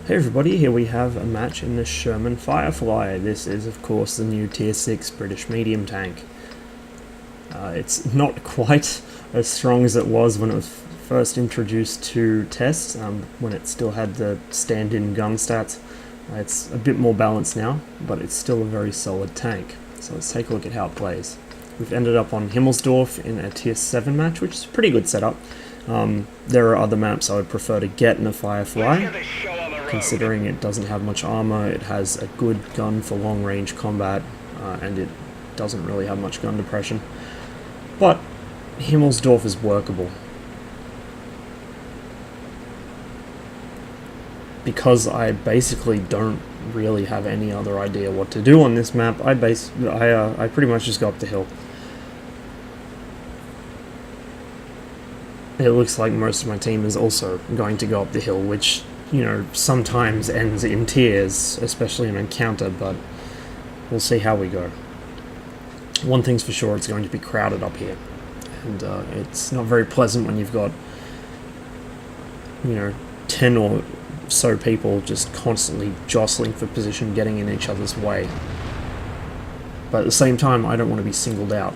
Hey everybody, here we have a match in the Sherman Firefly. This is of course the new tier 6 British medium tank. It's not quite as strong as it was when it was first introduced to tests, when it still had the stand-in gun stats. It's a bit more balanced now, but it's still a very solid tank. So let's take a look at how it plays. We've ended up on Himmelsdorf in a tier 7 match, which is a pretty good setup. There are other maps I would prefer to get in a Firefly, considering it doesn't have much armor, it has a good gun for long range combat, and it doesn't really have much gun depression. But Himmelsdorf is workable. Because I basically don't really have any other idea what to do on this map, I pretty much just go up the hill. It looks like most of my team is also going to go up the hill, which, you know, sometimes ends in tears, especially in an encounter, but we'll see how we go. One thing's for sure, it's going to be crowded up here, and it's not very pleasant when you've got, you know, 10 or so people just constantly jostling for position, getting in each other's way. But at the same time, I don't want to be singled out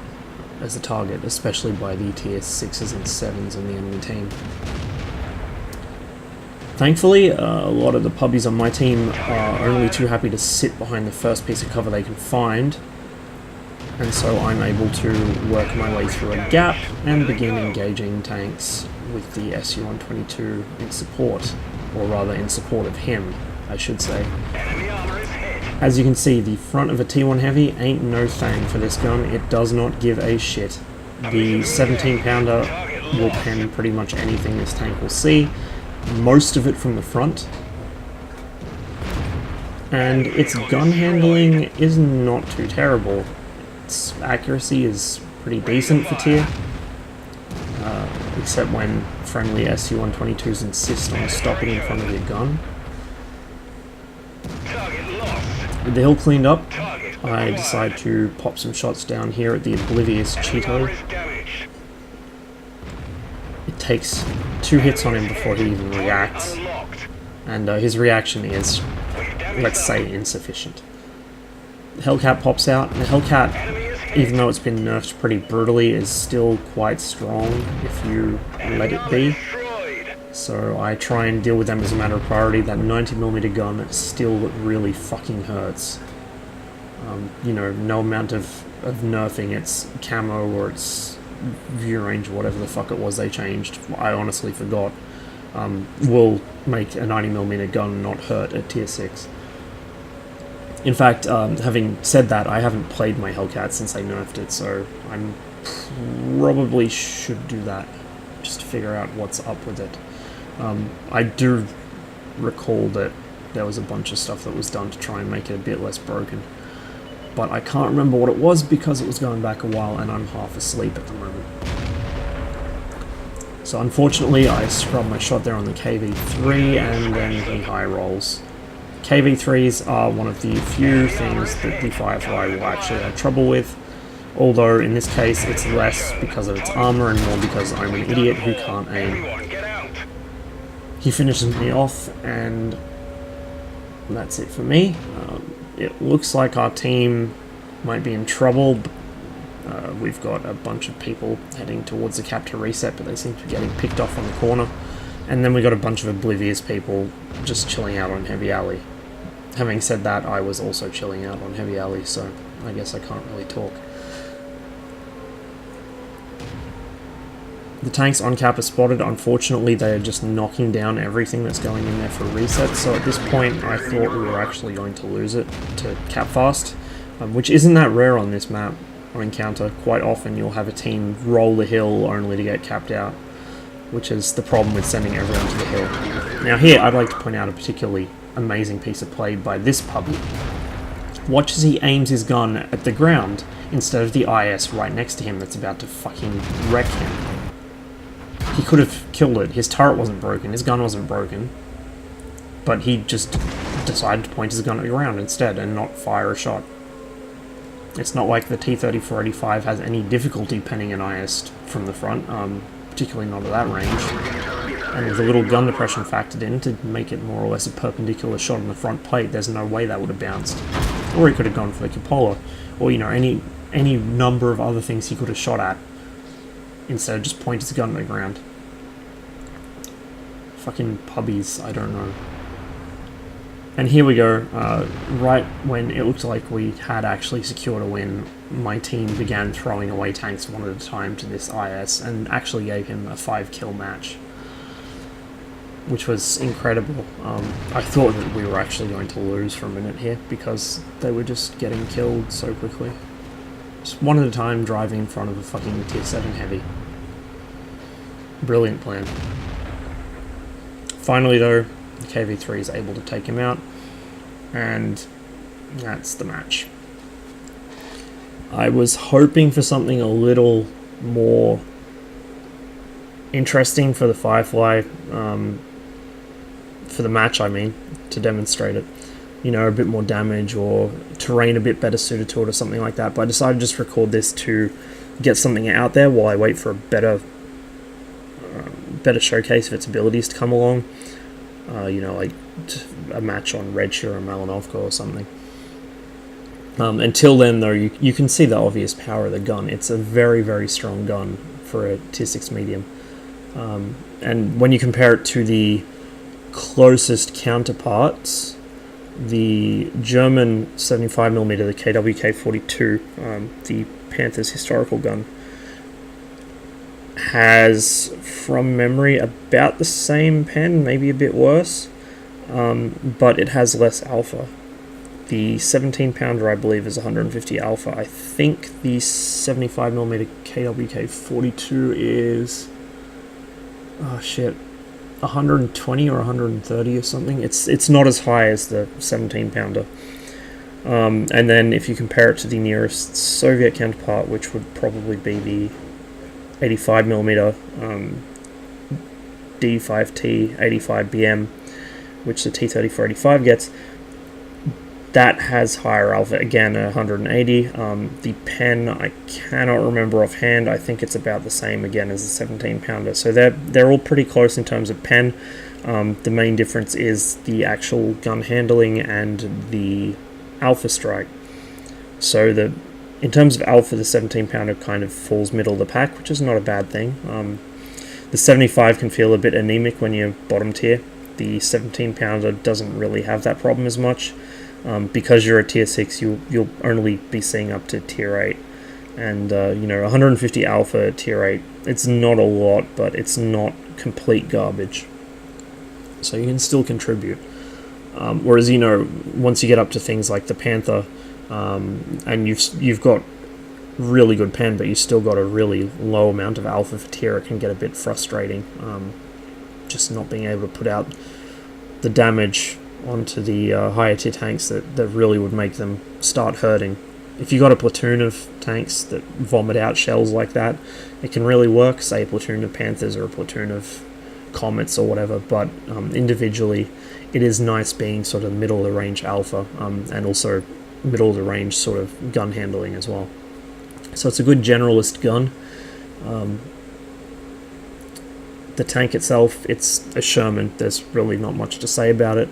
as a target, especially by the tier 6s and 7s in the enemy team. Thankfully, a lot of the pubbies on my team are only too happy to sit behind the first piece of cover they can find, and so I'm able to work my way through a gap and begin engaging tanks with the SU-122 in support, or rather in support of him, I should say. As you can see, the front of a T1 Heavy ain't no thing for this gun. It does not give a shit. The 17-pounder will pen pretty much anything this tank will see, most of it from the front. And its gun handling is not too terrible. Its accuracy is pretty decent for tier, except when friendly SU-122s insist on stopping in front of your gun. With the hill cleaned up, I decide to pop some shots down here at the Oblivious Cheeto. It takes 2 hits on him before he even reacts, and his reaction is, let's say, insufficient. The Hellcat pops out, and the Hellcat, even though it's been nerfed pretty brutally, is still quite strong if you let it be. So I try and deal with them as a matter of priority. That 90mm gun still really fucking hurts. You know, no amount of nerfing its camo or its view range, whatever the fuck it was they changed, I honestly forgot, will make a 90mm gun not hurt at tier 6. In fact, having said that, I haven't played my Hellcat since they nerfed it, so I probably should do that, just to figure out what's up with it. I do recall that there was a bunch of stuff that was done to try and make it a bit less broken, but I can't remember what it was because it was going back a while and I'm half asleep at the moment. So unfortunately I scrubbed my shot there on the KV-3 and then he high rolls. KV-3s are one of the few things that the Firefly will actually have trouble with, although in this case it's less because of its armor and more because I'm an idiot who can't aim. He finishes me off, and that's it for me. It looks like our team might be in trouble. We've got a bunch of people heading towards the cap to reset, but they seem to be getting picked off on the corner. And then we got a bunch of oblivious people just chilling out on Heavy Alley. Having said that, I was also chilling out on Heavy Alley, so I guess I can't really talk. The tanks on cap are spotted. Unfortunately, they are just knocking down everything that's going in there for resets, so at this point I thought we were actually going to lose it to cap fast, which isn't that rare on this map or encounter. Quite often you'll have a team roll the hill only to get capped out, which is the problem with sending everyone to the hill. Now here, I'd like to point out a particularly amazing piece of play by this puppy. Watch as he aims his gun at the ground instead of the IS right next to him that's about to fucking wreck him. He could have killed it. His turret wasn't broken, his gun wasn't broken, but he just decided to point his gun at the ground instead and not fire a shot. It's not like the T-34-85 has any difficulty penning an IS from the front, particularly not at that range. and with a little gun depression factored in to make it more or less a perpendicular shot on the front plate, there's no way that would have bounced. Or he could have gone for the cupola, or any number of other things he could have shot at instead of just point his gun at the ground. Fucking puppies, I don't know. And here we go, right when it looked like we had actually secured a win, my team began throwing away tanks one at a time to this IS and actually gave him a 5-kill match, which was incredible. I thought that we were actually going to lose for a minute here because they were just getting killed so quickly. Just one at a time, driving in front of a fucking tier 7 heavy. Brilliant plan. Finally though, the KV-3 is able to take him out, and that's the match. I was hoping for something a little more interesting for the Firefly, for the match I mean, to demonstrate it. You know, a bit more damage or terrain a bit better suited to it or something like that, but I decided to just record this to get something out there while I wait for a better showcase of its abilities to come along. You know, like a match on Redshirt or Malinovka or something. Until then, though, you can see the obvious power of the gun. It's a very, very strong gun for a tier 6 medium. And when you compare it to the closest counterparts, the German 75mm, the KWK-42, the Panther's historical gun, has, from memory, about the same pen, maybe a bit worse, but it has less alpha. The 17-pounder, I believe, is 150 alpha. I think the 75mm KWK-42 is, oh shit, 120 or 130 or something. It's not as high as the 17-pounder. And then if you compare it to the nearest Soviet counterpart, which would probably be the 85mm D5T 85BM, which the T3485 gets, that has higher alpha, again 180. The pen, I cannot remember offhand. I think it's about the same again as the 17-pounder. So they're all pretty close in terms of pen. The main difference is the actual gun handling and the alpha strike. So in terms of alpha, the 17-pounder kind of falls middle of the pack, which is not a bad thing. The 75 can feel a bit anemic when you're bottom tier. The 17-pounder doesn't really have that problem as much. Because you're a tier 6, you'll only be seeing up to tier 8. And, 150 alpha at tier 8, it's not a lot, but it's not complete garbage. So you can still contribute. Whereas, once you get up to things like the Panther, and you've got really good pen, but you've still got a really low amount of alpha for tier, it can get a bit frustrating. Just not being able to put out the damage onto the higher tier tanks that really would make them start hurting. If you got a platoon of tanks that vomit out shells like that, it can really work, say a platoon of Panthers or a platoon of Comets or whatever, but individually it is nice being sort of middle of the range alpha, and also middle of the range sort of gun handling as well. So it's a good generalist gun. The tank itself, it's a Sherman. There's really not much to say about it.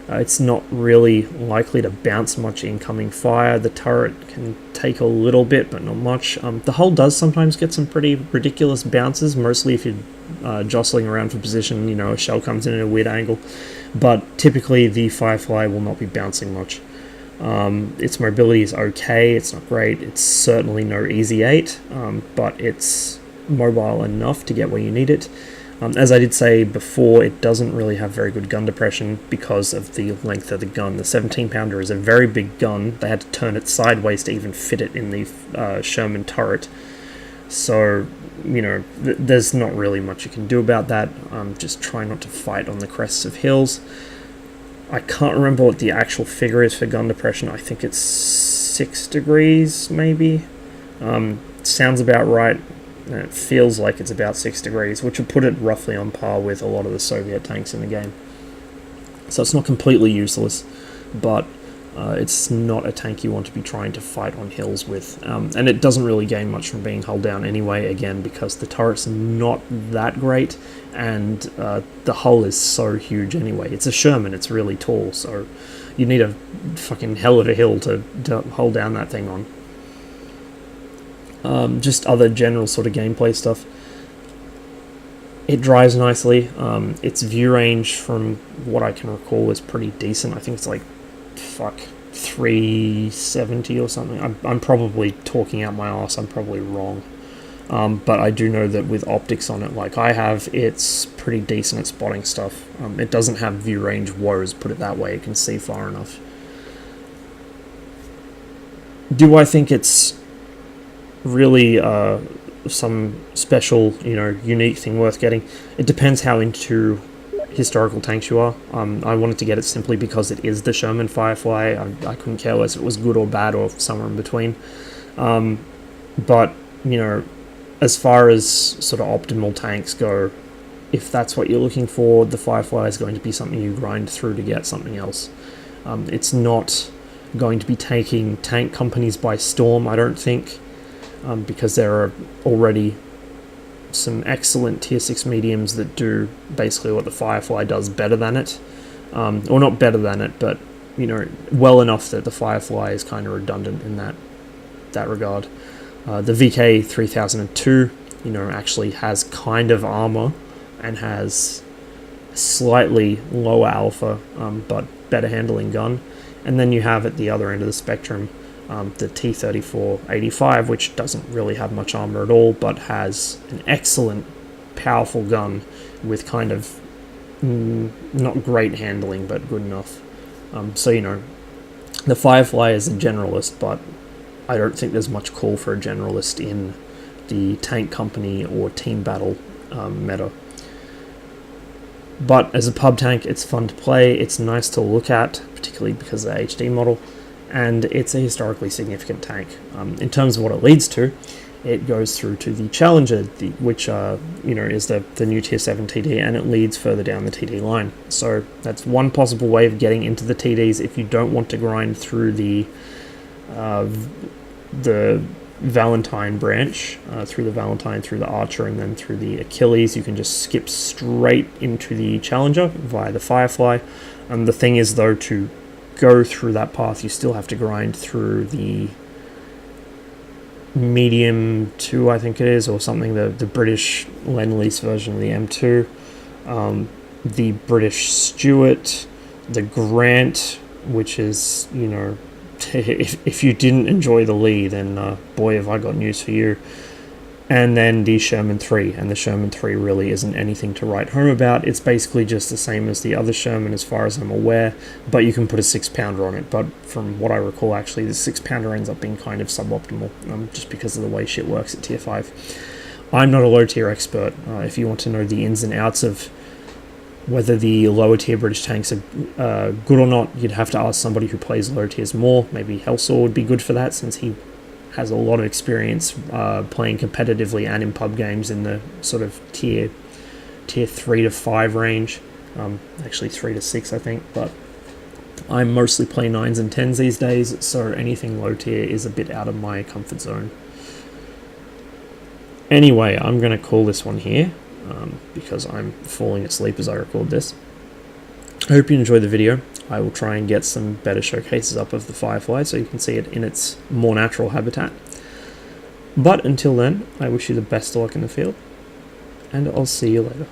It's not really likely to bounce much incoming fire. The turret can take a little bit, but not much. The hull does sometimes get some pretty ridiculous bounces, mostly if you're jostling around for position, a shell comes in at a weird angle. But typically the Firefly will not be bouncing much. Its mobility is okay, it's not great. It's certainly no easy 8, but it's mobile enough to get where you need it. As I did say before, it doesn't really have very good gun depression because of the length of the gun. The 17-pounder is a very big gun. They had to turn it sideways to even fit it in the Sherman turret. So, there's not really much you can do about that. Just try not to fight on the crests of hills. I can't remember what the actual figure is for gun depression. I think it's 6 degrees, maybe. Sounds about right. It feels like it's about 6 degrees, which would put it roughly on par with a lot of the Soviet tanks in the game. So it's not completely useless, but It's not a tank you want to be trying to fight on hills with, and it doesn't really gain much from being hulled down anyway, again, because the turret's not that great, and the hull is so huge anyway. It's a Sherman, it's really tall, so you need a fucking hell of a hill to hold down that thing on. Just other general sort of gameplay stuff. It drives nicely. Its view range, from what I can recall, is pretty decent. I think it's like, 370 or something. I'm probably talking out my ass. I'm probably wrong. But I do know that with optics on it, like I have, it's pretty decent at spotting stuff. It doesn't have view range woes, put it that way. It can see far enough. Do I think it's really some special, unique thing worth getting? It depends how into historical tanks you are. I wanted to get it simply because it is the Sherman Firefly. I couldn't care less if it was good or bad or somewhere in between. But, as far as sort of optimal tanks go, if that's what you're looking for, the Firefly is going to be something you grind through to get something else. It's not going to be taking tank companies by storm, I don't think, because there are already some excellent tier 6 mediums that do basically what the Firefly does better than it. Or not better than it, but, well enough that the Firefly is kind of redundant in that regard. The VK 3002, actually has kind of armor and has slightly lower alpha, but better handling gun. And then you have at the other end of the spectrum, the T-34-85, which doesn't really have much armor at all, but has an excellent, powerful gun with kind of not great handling, but good enough. So, the Firefly is a generalist, but I don't think there's much call for a generalist in the tank company or team battle meta. But as a pub tank, it's fun to play, it's nice to look at, particularly because of the HD model, and it's a historically significant tank. In terms of what it leads to, it goes through to the Challenger, which is the new Tier 7 TD, and it leads further down the TD line. So that's one possible way of getting into the TDs if you don't want to grind through the Valentine branch, through the Valentine, through the Archer, and then through the Achilles. You can just skip straight into the Challenger via the Firefly. The thing is, though, to go through that path, you still have to grind through the Medium 2, I think it is, or something, the British Lend-Lease version of the M2, the British Stuart, the Grant, which is, if you didn't enjoy the Lee, then boy, have I got news for you. And then the Sherman 3, and the Sherman 3 really isn't anything to write home about. It's basically just the same as the other Sherman as far as I'm aware, but you can put a 6-pounder on it. But from what I recall, actually, the 6-pounder ends up being kind of suboptimal, just because of the way shit works at Tier 5. I'm not a low tier expert. If you want to know the ins and outs of whether the lower tier British tanks are good or not, you'd have to ask somebody who plays lower tiers more. Maybe Hellsaw would be good for that, since he has a lot of experience playing competitively and in pub games in the sort of tier 3 to 5 range. Actually 3 to 6, I think, but I mostly play 9s and 10s these days, so anything low tier is a bit out of my comfort zone. Anyway, I'm going to call this one here, because I'm falling asleep as I record this. I hope you enjoyed the video. I will try and get some better showcases up of the Firefly so you can see it in its more natural habitat. But until then, I wish you the best of luck in the field, and I'll see you later.